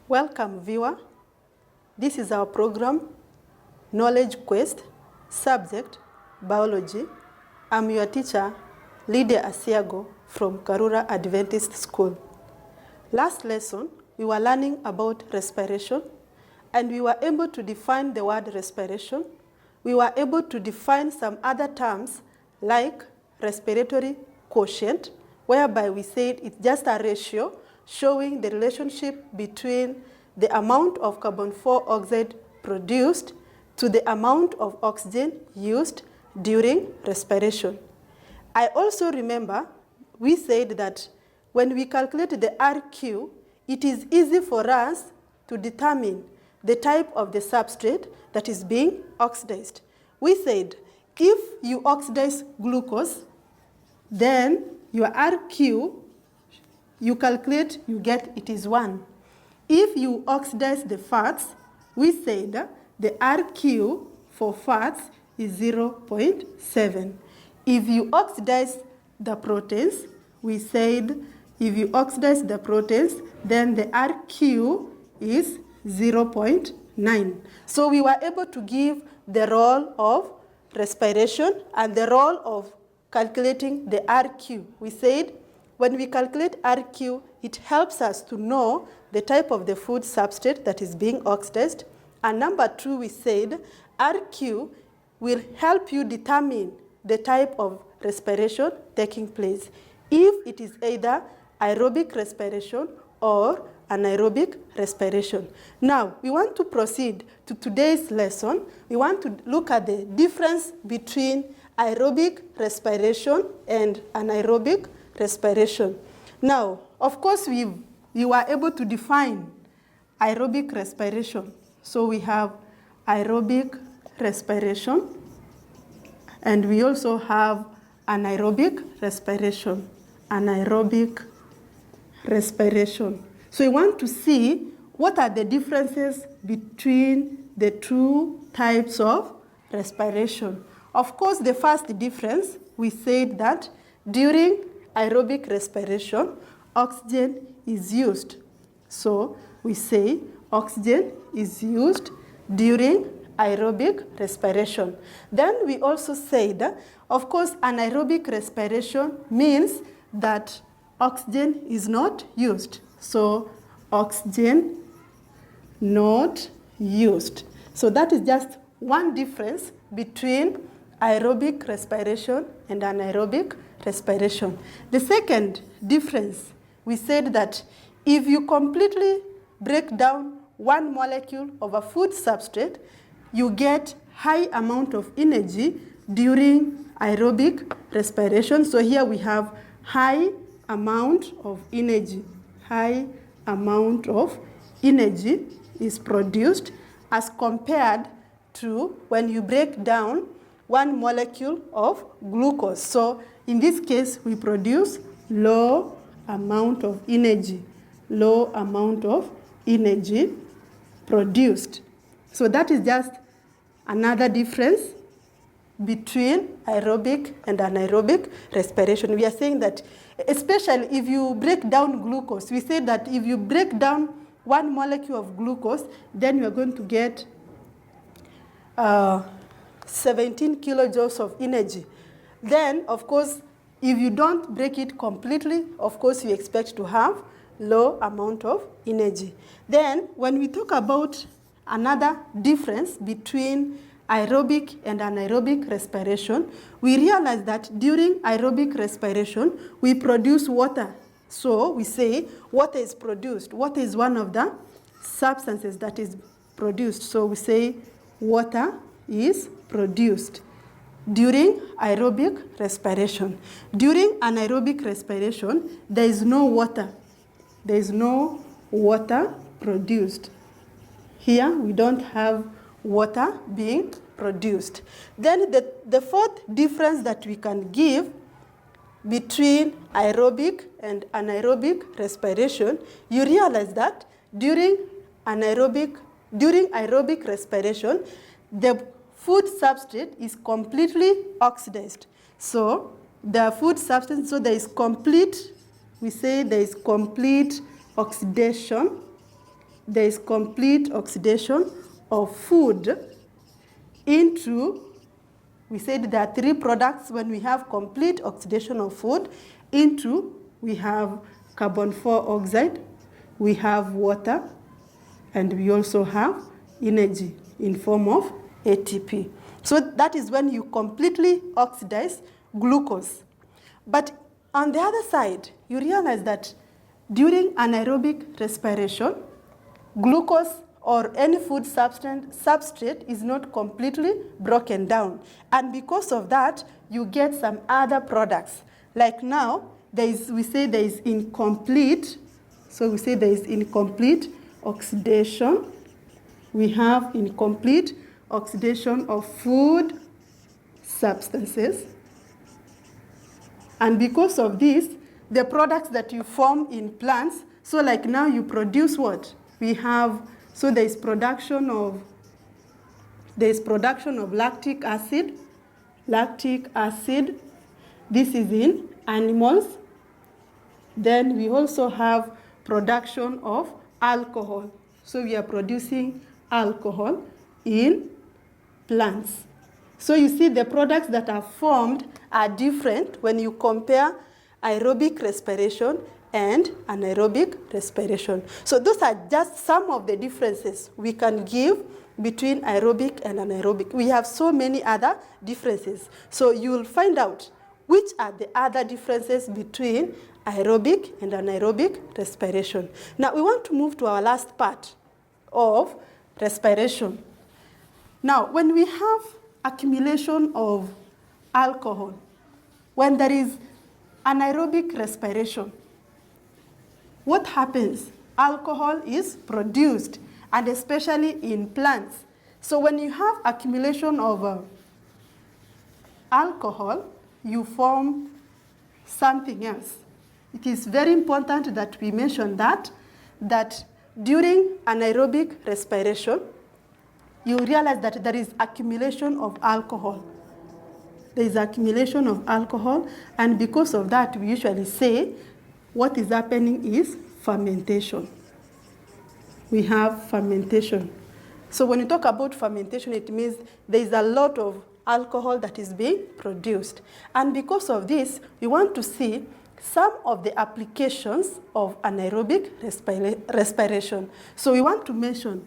Welcome, viewer. This is our program, Knowledge Quest, subject, Biology. I'm your teacher, Lydia Asiago from Karura Adventist School. Last lesson, we were learning about respiration, and we were able to define the word respiration. We were able to define some other terms like respiratory quotient, whereby we said it's just a ratio showing the relationship between the amount of carbon dioxide produced to the amount of oxygen used during respiration. I also remember we said that when we calculate the RQ, it is easy for us to determine the type of the substrate that is being oxidized. We said if you oxidize glucose, then your RQ, you calculate, you get it is 1. If you oxidize the fats, we said the RQ for fats is 0.7. If you oxidize the proteins, we said if you oxidize the proteins, then the RQ is 0.9. So we were able to give the role of respiration and the role of calculating the RQ. We said when we calculate RQ, it helps us to know the type of the food substrate that is being oxidized. And number 2, we said RQ will help you determine the type of respiration taking place, if it is either aerobic respiration or anaerobic respiration. Now, we want to proceed to today's lesson. We want to look at the difference between aerobic respiration and anaerobic respiration. Now, of course, we were able to define aerobic respiration. So we have aerobic respiration, and we also have anaerobic respiration. Anaerobic respiration. So we want to see what are the differences between the two types of respiration. Of course, the first difference, we said that during aerobic respiration, oxygen is used. So we say oxygen is used during aerobic respiration. Then we also said, of course, anaerobic respiration means that oxygen is not used. So oxygen not used. So that is just one difference between aerobic respiration and anaerobic respiration. The second difference, we said that if you completely break down one molecule of a food substrate, you get high amount of energy during aerobic respiration. So here we have high amount of energy. High amount of energy is produced as compared to when you break down one molecule of glucose. So in this case, we produce low amount of energy. Low amount of energy produced. So that is just another difference between aerobic and anaerobic respiration. We are saying that, especially if you break down glucose, we say that if you break down one molecule of glucose, then you are going to get 17 kilojoules of energy. Then, of course, if you don't break it completely, of course, you expect to have low amount of energy. Then, when we talk about another difference between aerobic and anaerobic respiration, we realize that during aerobic respiration, we produce water So we say water is produced. Water is one of the substances that is produced. So we say water is produced during aerobic respiration. During anaerobic respiration, there is no water. There is no water produced. Here we don't have water being produced. Then the fourth difference that we can give between aerobic and anaerobic respiration, you realize that during aerobic respiration, the food substrate is completely oxidized. So the food substance, so there is complete, we say there is complete oxidation. There is complete oxidation of food into, we said there are three products when we have complete oxidation of food into, we have carbon 4 oxide, we have water, and we also have energy in form of ATP. So that is when you completely oxidize glucose. But on the other side, you realize that during anaerobic respiration, glucose or any food substrate is not completely broken down. And because of that, you get some other products. Like now, we say there is incomplete, so we say there is incomplete oxidation. We have incomplete oxidation of food substances. And because of this, the products that you form in plants, so like now you produce what? We have, so there is production of lactic acid. Lactic acid, this is in animals. Then we also have production of alcohol. So we are producing alcohol in plants. So you see the products that are formed are different when you compare aerobic respiration and anaerobic respiration. So those are just some of the differences we can give between aerobic and anaerobic. We have so many other differences. So you will find out which are the other differences between aerobic and anaerobic respiration. Now we want to move to our last part of respiration. Now when we have accumulation of alcohol, when there is anaerobic respiration, what happens? Alcohol is produced, and especially in plants. So when you have accumulation of alcohol, you form something else. It is very important that we mention that during anaerobic respiration, you realize that there is accumulation of alcohol. There is accumulation of alcohol, and because of that, we usually say what is happening is fermentation. We have fermentation. So when you talk about fermentation, it means there is a lot of alcohol that is being produced. And because of this, we want to see some of the applications of anaerobic respiration. So we want to mention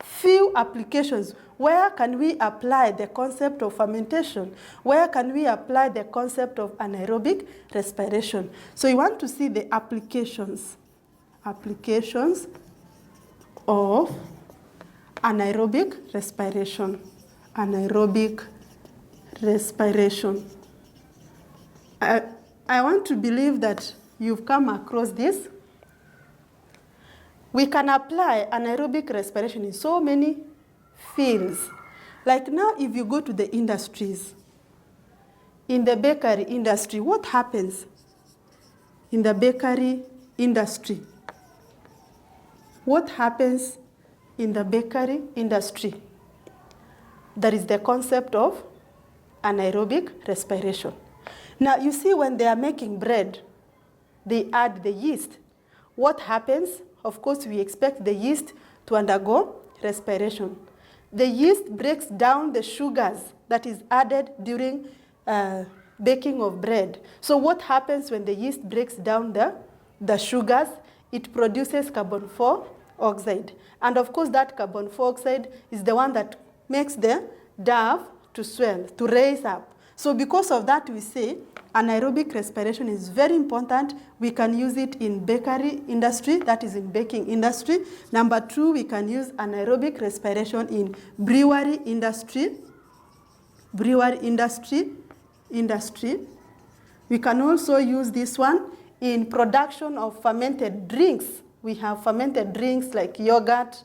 few applications. Where can we apply the concept of fermentation? Where can we apply the concept of anaerobic respiration? So you want to see the applications of anaerobic respiration. Anaerobic respiration. I want to believe that you've come across this. We can apply anaerobic respiration in so many fields. Like now, if you go to the industries, in the bakery industry, what happens in the bakery industry? What happens in the bakery industry? There is the concept of anaerobic respiration. Now, you see when they are making bread, they add the yeast. What happens? Of course, we expect the yeast to undergo respiration. The yeast breaks down the sugars that is added during baking of bread. So what happens when the yeast breaks down the sugars? It produces carbon 4 oxide. And of course, that carbon 4 oxide is the one that makes the dough to swell, to raise up. So because of that, we say anaerobic respiration is very important. We can use it in bakery industry, that is in baking industry. Number 2, we can use anaerobic respiration in brewery industry. We can also use this one in production of fermented drinks. We have fermented drinks like yogurt.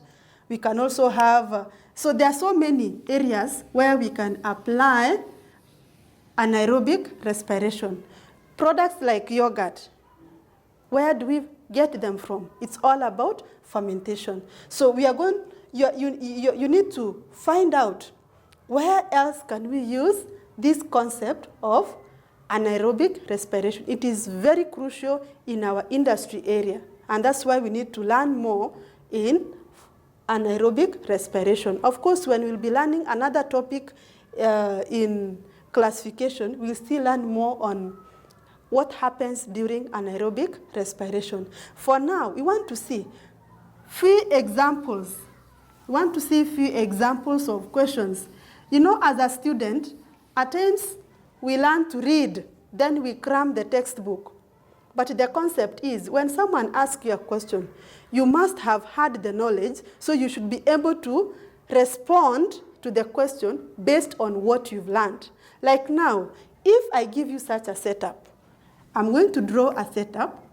We can also have, so there are so many areas where we can apply anaerobic respiration. Products like yogurt, where do we get them from? It's all about fermentation. So we are going, you need to find out where else can we use this concept of anaerobic respiration. It is very crucial in our industry area, and that's why we need to learn more in anaerobic respiration. Of course, when we'll be learning another topic in classification, we'll still learn more on what happens during anaerobic respiration. For now, we want to see few examples. We want to see few examples of questions. You know, as a student, at times we learn to read, then we cram the textbook. But the concept is, when someone asks you a question, you must have had the knowledge, so you should be able to respond to the question based on what you've learned. Like now, if I give you such a setup, I'm going to draw a setup,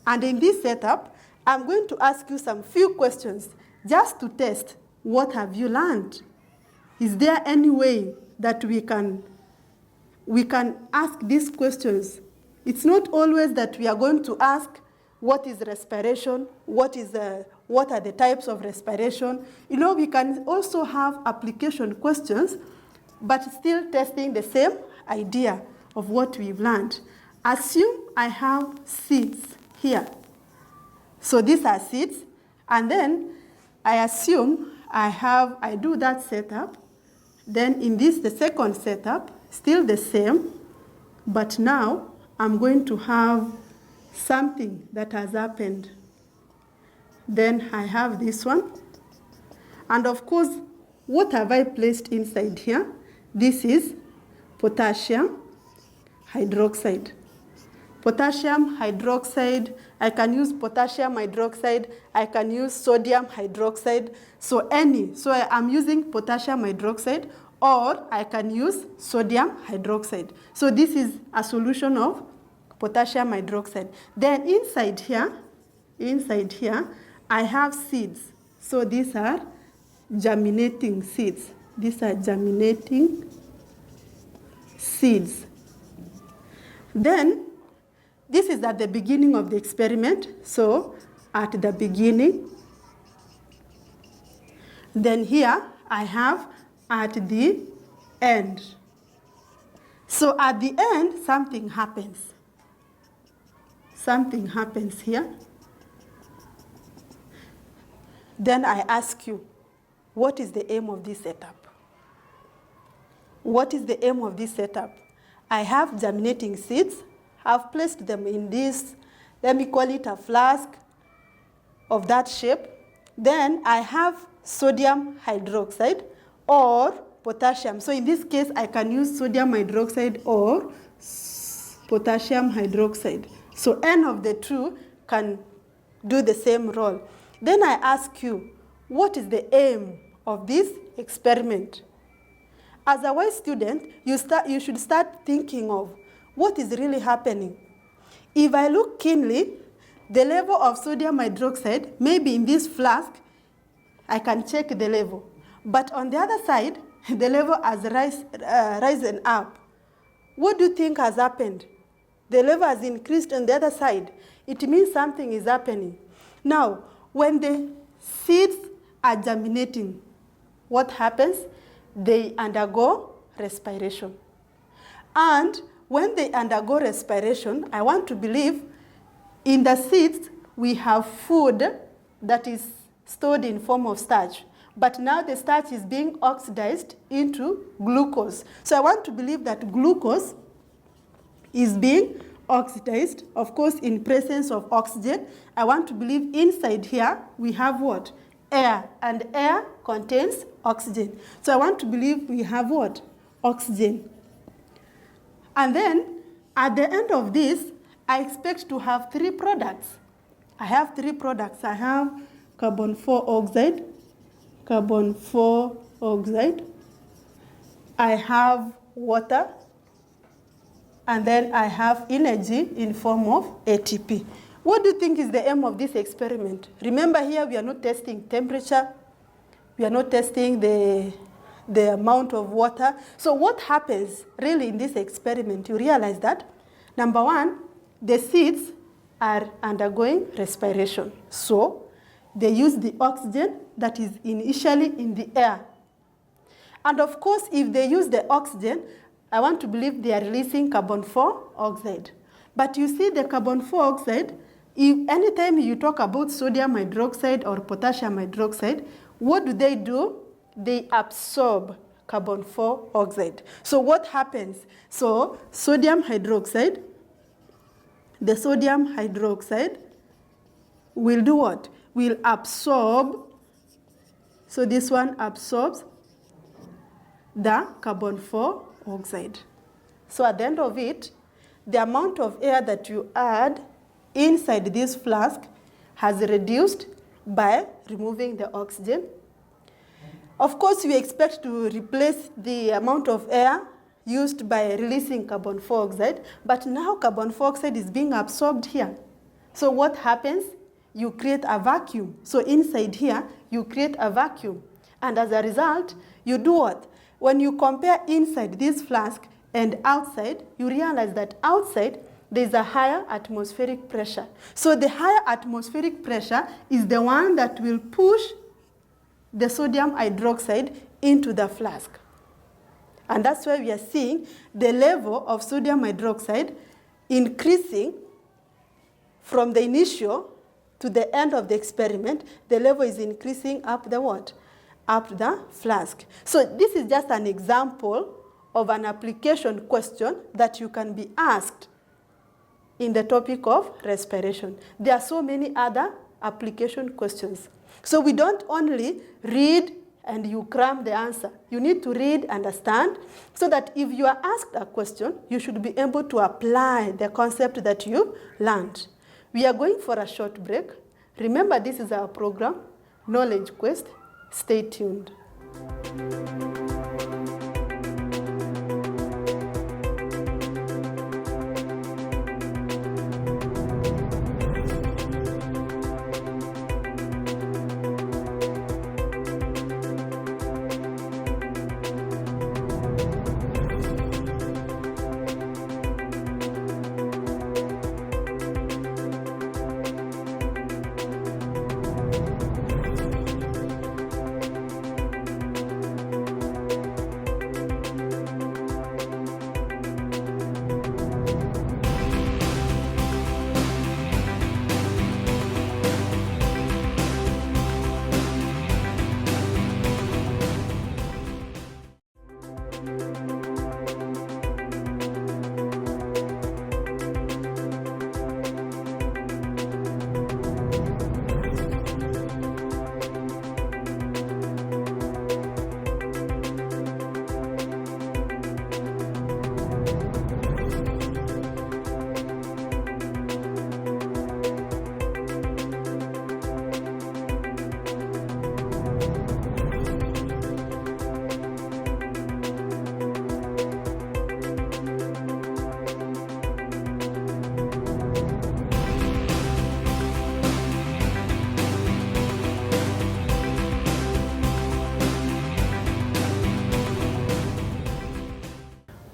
and in this setup, I'm going to ask you some few questions just to test what have you learned. Is there any way that we can ask these questions? It's not always that we are going to ask what is respiration, what are the types of respiration. You know, we can also have application questions, but still testing the same idea of what we've learned. Assume I have seeds here. So these are seeds, and then I assume I do that setup. Then in this, the second setup, still the same, but now I'm going to have something that has happened. Then I have this one. And of course, what have I placed inside here? This is potassium hydroxide. Potassium hydroxide, I can use potassium hydroxide, I can use sodium hydroxide. So I'm using potassium hydroxide, or I can use sodium hydroxide. So this is a solution of potassium hydroxide. Then inside here, I have seeds. So these are germinating seeds. These are germinating seeds. Then, this is at the beginning of the experiment. So at the beginning. Then here, I have at the end. So at the end, something happens. Something happens here. Then I ask you, what is the aim of this setup? What is the aim of this setup? I have germinating seeds. I've placed them in this, let me call it a flask of that shape. Then I have sodium hydroxide or potassium. So in this case, I can use sodium hydroxide or potassium hydroxide. So N of the two can do the same role. Then I ask you, what is the aim of this experiment? As a wise student, you should start thinking of what is really happening. If I look keenly, the level of sodium hydroxide, maybe in this flask, I can check the level. But on the other side, the level has risen up. What do you think has happened? The level has increased on the other side. It means something is happening. Now, when the seeds are germinating, what happens? They undergo respiration. And when they undergo respiration, I want to believe in the seeds we have food that is stored in form of starch. But now the starch is being oxidized into glucose. So I want to believe that glucose is being oxidized, of course, in presence of oxygen. I want to believe inside here we have what? Air. And air contains oxygen. So I want to believe we have what? Oxygen. And then at the end of this, I expect to have 3 products. I have 3 products. I have carbon 4 oxide, carbon 4 oxide. I have water, and then I have energy in form of ATP. What do you think is the aim of this experiment? Remember here we are not testing temperature, we are not testing the amount of water. So what happens really in this experiment, you realize that, number 1, the seeds are undergoing respiration. So they use the oxygen that is initially in the air. And of course, if they use the oxygen, I want to believe they are releasing carbon 4 oxide. But you see the carbon 4 oxide, anytime you talk about sodium hydroxide or potassium hydroxide, what do? They absorb carbon 4 oxide. So what happens? So sodium hydroxide, the sodium hydroxide will do what? Will absorb, so this one absorbs the carbon 4 oxide. So at the end of it, the amount of air that you add inside this flask has reduced by removing the oxygen. Of course, we expect to replace the amount of air used by releasing carbon 4 oxide, but now carbon 4 oxide is being absorbed here. So what happens? You create a vacuum. So inside here, you create a vacuum. And as a result, you do what? When you compare inside this flask and outside, you realize that outside there's a higher atmospheric pressure. So the higher atmospheric pressure is the one that will push the sodium hydroxide into the flask. And that's why we are seeing the level of sodium hydroxide increasing from the initial to the end of the experiment. The level is increasing up the what? Up the flask. So this is just an example of an application question that you can be asked in the topic of respiration. There are so many other application questions. So we don't only read and you cram the answer. You need to read, understand, so that if you are asked a question, you should be able to apply the concept that you learned. We are going for a short break. Remember, this is our program, Knowledge Quest. Stay tuned.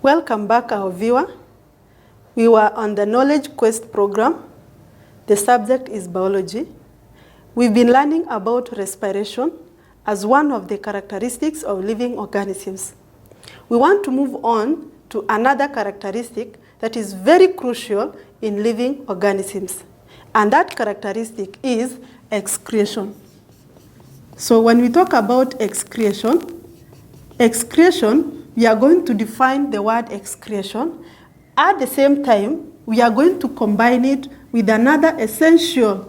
Welcome back, our viewer. We were on the Knowledge Quest program. The subject is biology. We've been learning about respiration as one of the characteristics of living organisms. We want to move on to another characteristic that is very crucial in living organisms. And that characteristic is excretion. So when we talk about excretion, we are going to define the word excretion. At the same time, we are going to combine it with another essential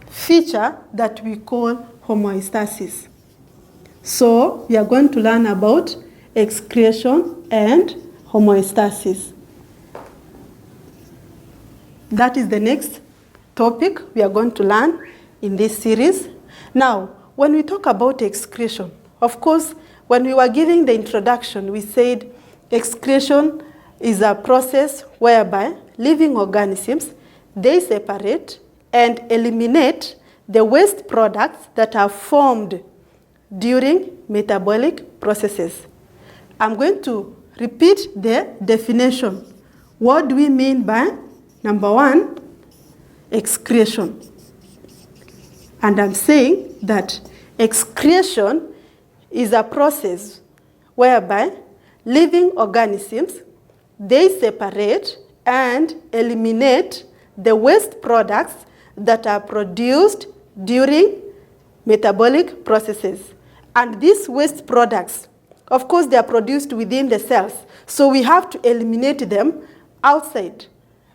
feature that we call homeostasis. So we are going to learn about excretion and homeostasis. That is the next topic we are going to learn in this series. Now, when we talk about excretion, of course, when we were giving the introduction, we said excretion is a process whereby living organisms, they separate and eliminate the waste products that are formed during metabolic processes. I'm going to repeat the definition. What do we mean by, number one, excretion? And I'm saying that excretion is a process whereby living organisms, they separate and eliminate the waste products that are produced during metabolic processes. And these waste products, of course, they are produced within the cells. So we have to eliminate them outside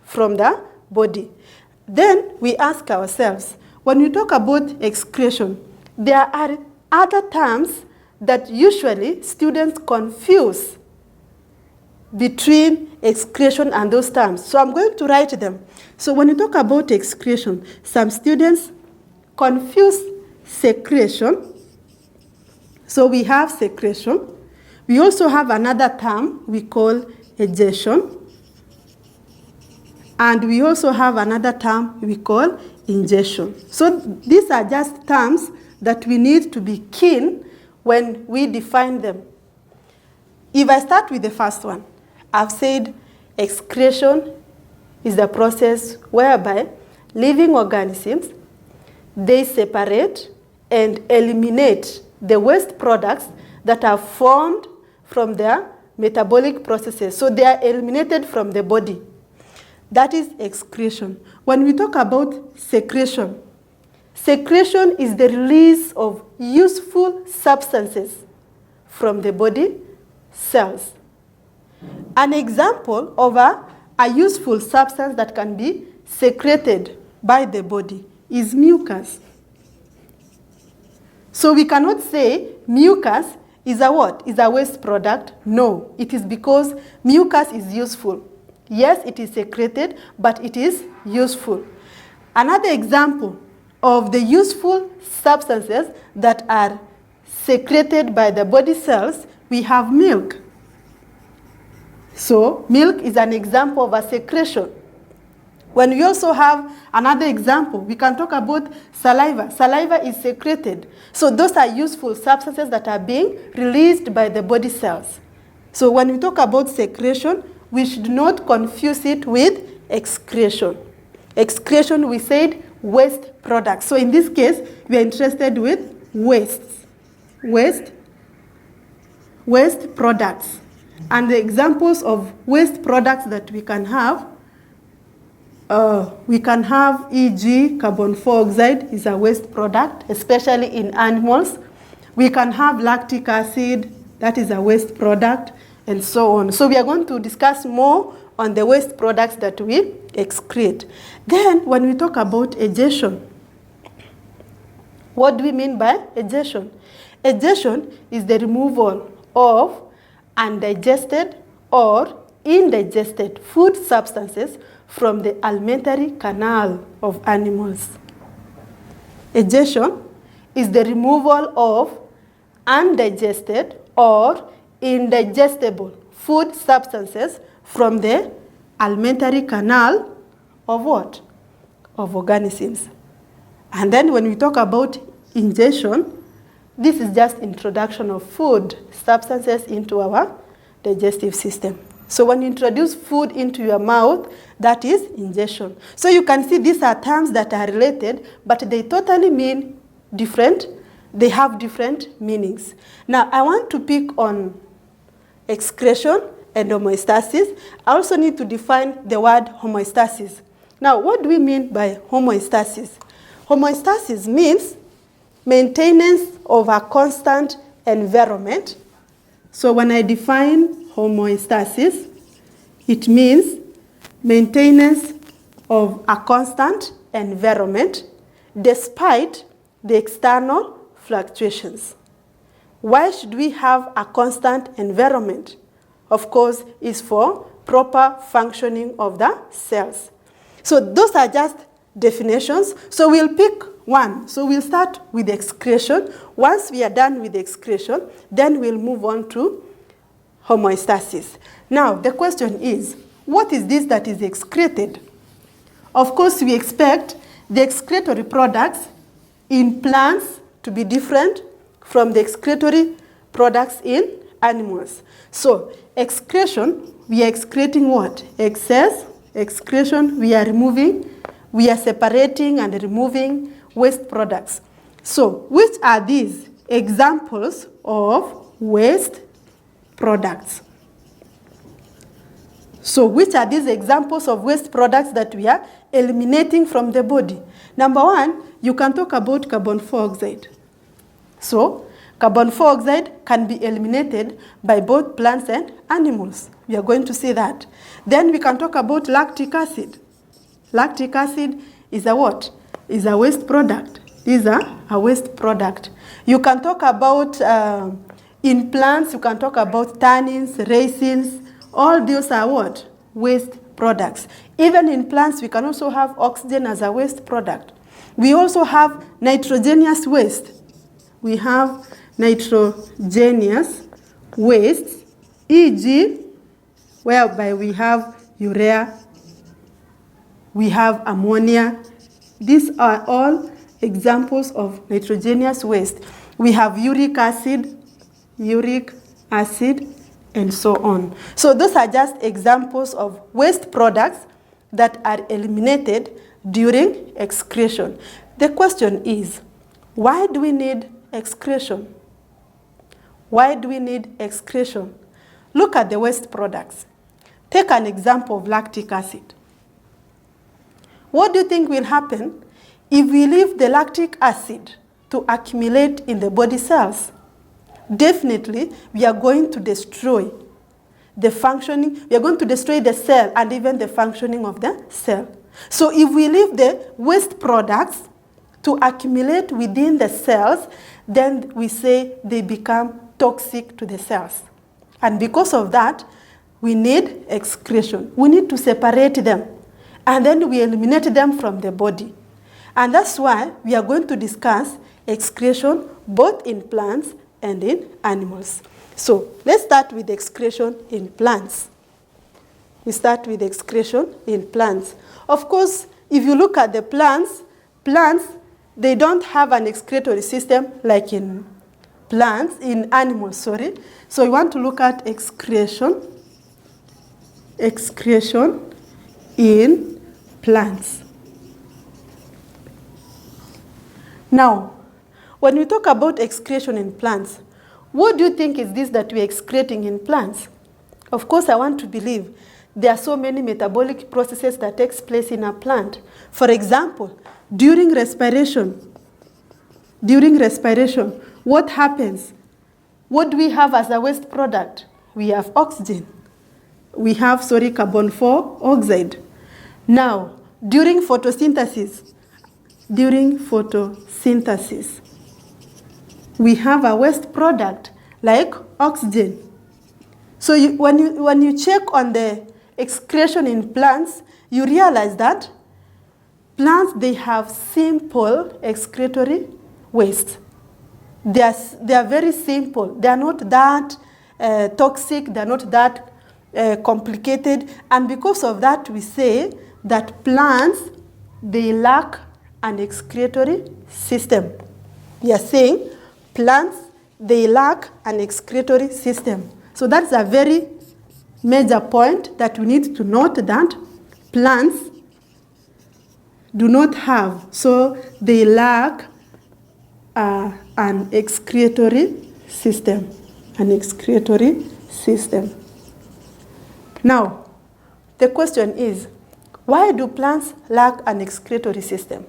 from the body. Then we ask ourselves, when we talk about excretion, there are other terms that usually students confuse between excretion and those terms. So I'm going to write them. So when you talk about excretion, some students confuse secretion. So we have secretion. We also have another term we call egestion. And we also have another term we call ingestion. So these are just terms that we need to be keen when we define them. If I start with the first one, I've said excretion is the process whereby living organisms, they separate and eliminate the waste products that are formed from their metabolic processes. So they are eliminated from the body. That is excretion. When we talk about secretion, secretion is the release of useful substances from the body cells. An example of a useful substance that can be secreted by the body is mucus. So we cannot say mucus is a what? Is a waste product? No, it is because mucus is useful. Yes, it is secreted, but it is useful. Another example of the useful substances that are secreted by the body cells, we have milk. So milk is an example of a secretion. When we also have another example, we can talk about saliva. Saliva is secreted. So those are useful substances that are being released by the body cells. So when we talk about secretion, we should not confuse it with excretion. Excretion, we said waste products. So in this case, we are interested with wastes. Waste products. And the examples of waste products that we can have, e.g. carbon dioxide is a waste product, especially in animals. We can have lactic acid, that is a waste product, and so on. So we are going to discuss more on the waste products that we excrete. Then when we talk about egestion, what do we mean by egestion? Egestion is the removal of undigested or indigested food substances from the alimentary canal of animals. Egestion is the removal of undigested or indigestible food substances from the alimentary canal of what? Of organisms. And then when we talk about ingestion, this is just introduction of food substances into our digestive system. So when you introduce food into your mouth, that is ingestion. So you can see these are terms that are related, but they totally mean different. They have different meanings. Now, I want to pick on excretion and homeostasis. I also need to define the word homeostasis. Now, what do we mean by homeostasis? Homeostasis means maintenance of a constant environment. So when I define homeostasis, it means maintenance of a constant environment despite the external fluctuations. Why should we have a constant environment? Of course, it's for proper functioning of the cells. So those are just definitions. So we'll pick one. So we'll start with excretion. Once we are done with excretion, then we'll move on to homeostasis. Now, the question is, what is this that is excreted? Of course, we expect the excretory products in plants to be different from the excretory products in animals. So, excretion, we are excreting what? Excess. Excretion, we are removing, we are separating and removing waste products. So, which are these examples of waste products? So, which are these examples of waste products that we are eliminating from the body? Number one, you can talk about carbon dioxide. So, carbon dioxide can be eliminated by both plants and animals. We are going to see that. Then we can talk about lactic acid. Lactic acid is a what? Is a waste product. These are a waste product. You can talk about, in plants, you can talk about tannins, resins. All those are what? Waste products. Even in plants, we can also have oxygen as a waste product. We also have nitrogenous waste. We have nitrogenous waste, e.g., whereby we have urea, we have ammonia. These are all examples of nitrogenous waste. We have uric acid, and so on. So those are just examples of waste products that are eliminated during excretion. The question is, why do we need excretion? Why do we need excretion? Look at the waste products. Take an example of lactic acid. What do you think will happen if we leave the lactic acid to accumulate in the body cells? Definitely, we are going to destroy the functioning, we are going to destroy the cell and even the functioning of the cell. So if we leave the waste products to accumulate within the cells, then we say they become toxic to the cells. And because of that, we need excretion. We need to separate them, and then we eliminate them from the body. And that's why we are going to discuss excretion both in plants and in animals. So let's start with excretion in plants. We start with excretion in plants. Of course, if you look at the plants, they don't have an excretory system like in animals, sorry. So we want to look at excretion in plants. Now, when we talk about excretion in plants, what do you think is this that we're excreting in plants? Of course, I want to believe there are so many metabolic processes that takes place in a plant. For example, during respiration, what happens? What do we have as a waste product? We have oxygen. We have, carbon dioxide. Now, during photosynthesis, we have a waste product like oxygen. So when you check on the excretion in plants, you realize that plants, they have simple excretory waste. They are very simple. They are not that toxic. They are not that complicated. And because of that, we say that plants, they lack an excretory system. We are saying plants, they lack an excretory system. So that's a very major point that we need to note, that plants do not have. So they lack an excretory system. Now, the question is, why do plants lack an excretory system?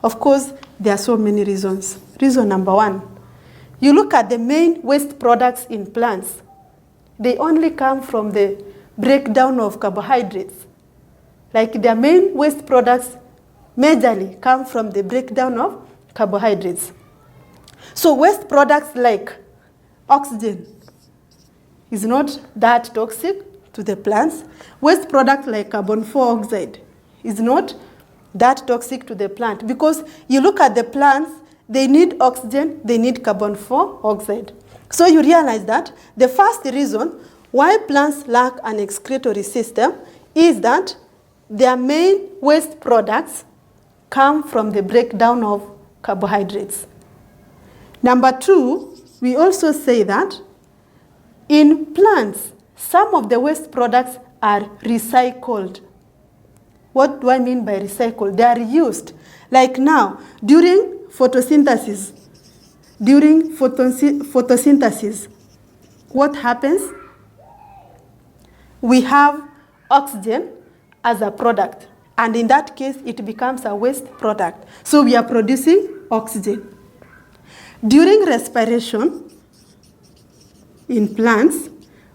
Of course, there are so many reasons. Reason number one, you look at the main waste products in plants. They only come from the breakdown of carbohydrates. Like their main waste products majorly come from the breakdown of carbohydrates. So waste products like oxygen is not that toxic to the plants. Waste products like carbon dioxide is not that toxic to the plant, because you look at the plants, they need oxygen, they need carbon dioxide. So you realize that the first reason why plants lack an excretory system is that their main waste products come from the breakdown of carbohydrates. Number two, we also say that in plants, some of the waste products are recycled. What do I mean by recycled? They are used. Like now, during photosynthesis, what happens? We have oxygen as a product, and in that case, it becomes a waste product. So we are producing oxygen. During respiration in plants,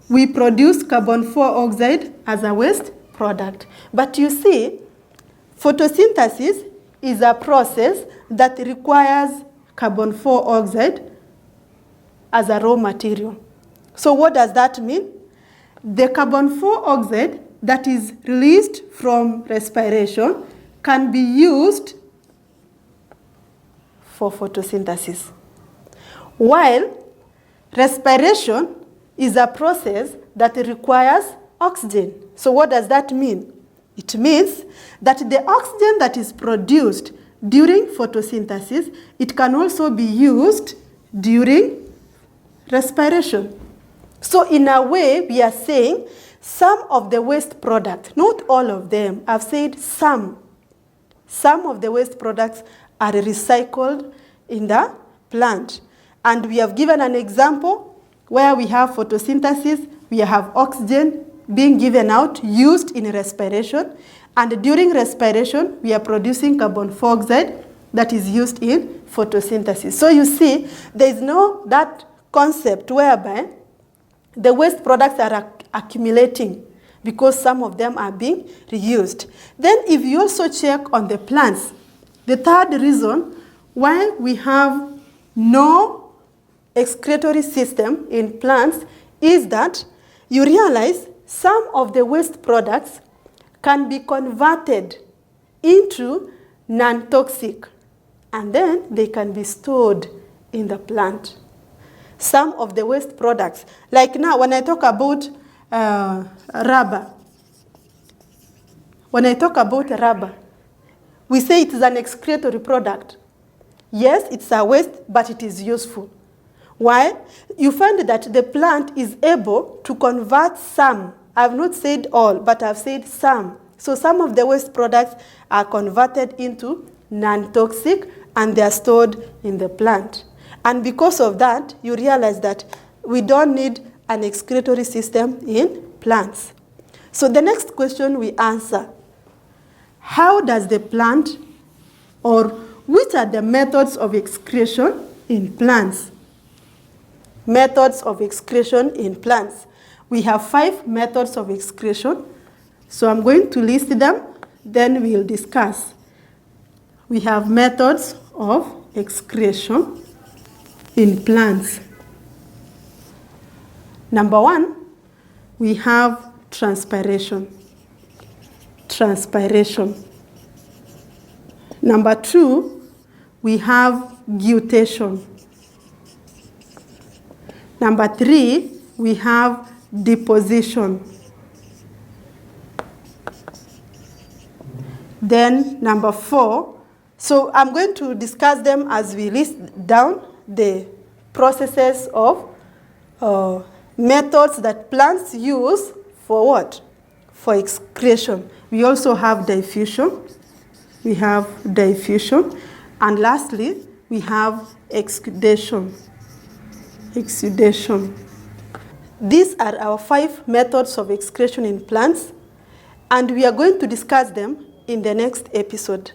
we produce carbon dioxide as a waste product. But you see, photosynthesis is a process that requires carbon dioxide as a raw material. So what does that mean? The carbon dioxide that is released from respiration can be used for photosynthesis. While respiration is a process that requires oxygen. So what does that mean? It means that the oxygen that is produced during photosynthesis, it can also be used during respiration. So in a way, we are saying some of the waste products, not all of them, I've said some of the waste products are recycled in the plant. And we have given an example where we have photosynthesis, we have oxygen being given out, used in respiration, and during respiration, we are producing carbon dioxide that is used in photosynthesis. So you see, there is no that concept whereby the waste products are accumulating because some of them are being reused. Then if you also check on the plants, the third reason why we have no excretory system in plants is that you realize some of the waste products can be converted into non-toxic, and then they can be stored in the plant. Some of the waste products, like now when I talk about rubber, we say it is an excretory product. Yes, it's a waste, but it is useful. Why? You find that the plant is able to convert some. I've not said all, but I've said some. So some of the waste products are converted into non-toxic and they are stored in the plant. And because of that, you realize that we don't need an excretory system in plants. So the next question we answer, how does the plant, or which are the methods of excretion in plants? Methods of excretion in plants. We have 5 methods of excretion. So I'm going to list them, then we'll discuss. We have methods of excretion in plants. Number 1, we have transpiration. Number 2, we have guttation. Number 3, we have deposition. Then number 4, so I'm going to discuss them as we list down the processes of methods that plants use for what? For excretion. We also have diffusion. And lastly, we have exudation. These are our 5 methods of excretion in plants, and we are going to discuss them in the next episode.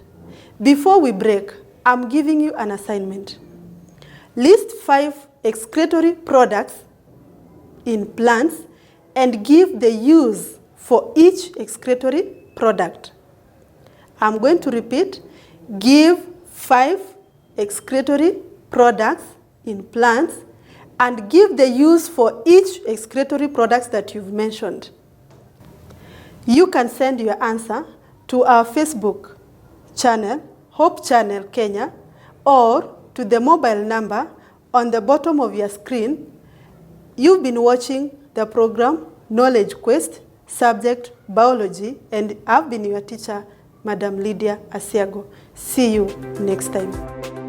Before we break, I'm giving you an assignment. List 5 excretory products in plants and give the use for each excretory product. I'm going to repeat. Give 5 excretory products in plants and give the use for each excretory products that you've mentioned. You can send your answer to to our Facebook channel, Hope Channel Kenya, or to the mobile number on the bottom of your screen. You've been watching the program Knowledge Quest, subject Biology, and I've been your teacher, Madam Lydia Asiago. See you next time.